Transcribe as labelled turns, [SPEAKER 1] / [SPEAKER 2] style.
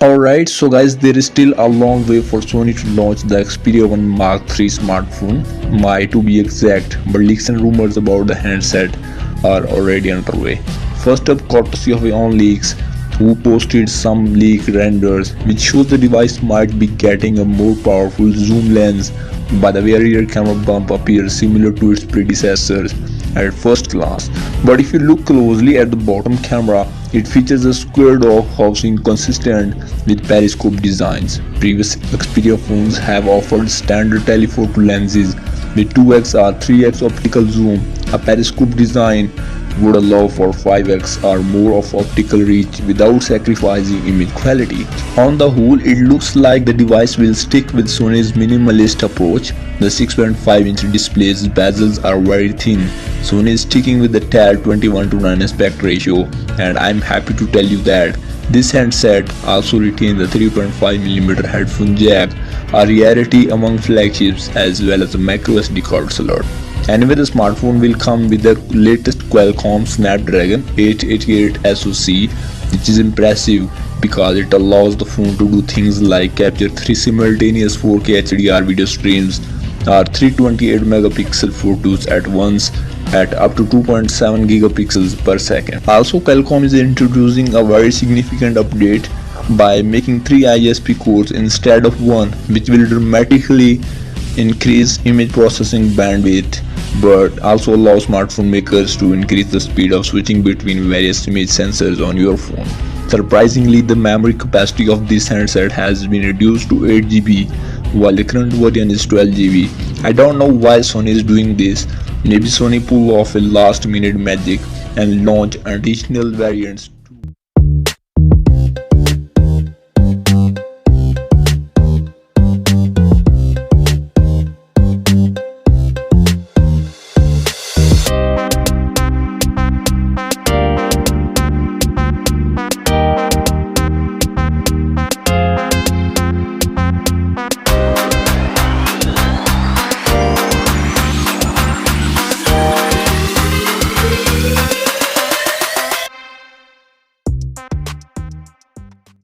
[SPEAKER 1] Alright, so guys, there is still a long way for Sony to launch the Xperia 1 Mark III smartphone, my to be exact, but leaks and rumors about the handset are already underway. First up, courtesy of OnLeaks, who posted some leaked renders which shows the device might be getting a more powerful zoom lens. By the way, rear camera bump appears similar to its predecessors at first glance, but if you look closely at the bottom camera, it features a squared off housing consistent with periscope designs. Previous Xperia phones have offered standard telephoto lenses with 2x or 3x optical zoom. A periscope design would allow for 5x or more of optical reach without sacrificing image quality. On the whole, it looks like the device will stick with Sony's minimalist approach. The 6.5-inch display's bezels are very thin. Sony is sticking with the tad 21:9 aspect ratio, and I'm happy to tell you that this handset also retains the 3.5mm headphone jack, a rarity among flagships, as well as a microSD card slot. Anyway, the smartphone will come with the latest Qualcomm Snapdragon 888 SoC, which is impressive because it allows the phone to do things like capture 3 simultaneous 4K HDR video streams or 328 megapixel photos at once at up to 2.7 gigapixels per second. Also, Qualcomm is introducing a very significant update by making 3 ISP cores instead of 1, which will dramatically increase image processing bandwidth, but also allow smartphone makers to increase the speed of switching between various image sensors on your phone. Surprisingly, the memory capacity of this handset has been reduced to 8GB, while the current version is 12GB. I don't know why Sony is doing this. Maybe Sony pull off a last minute magic and launch additional variants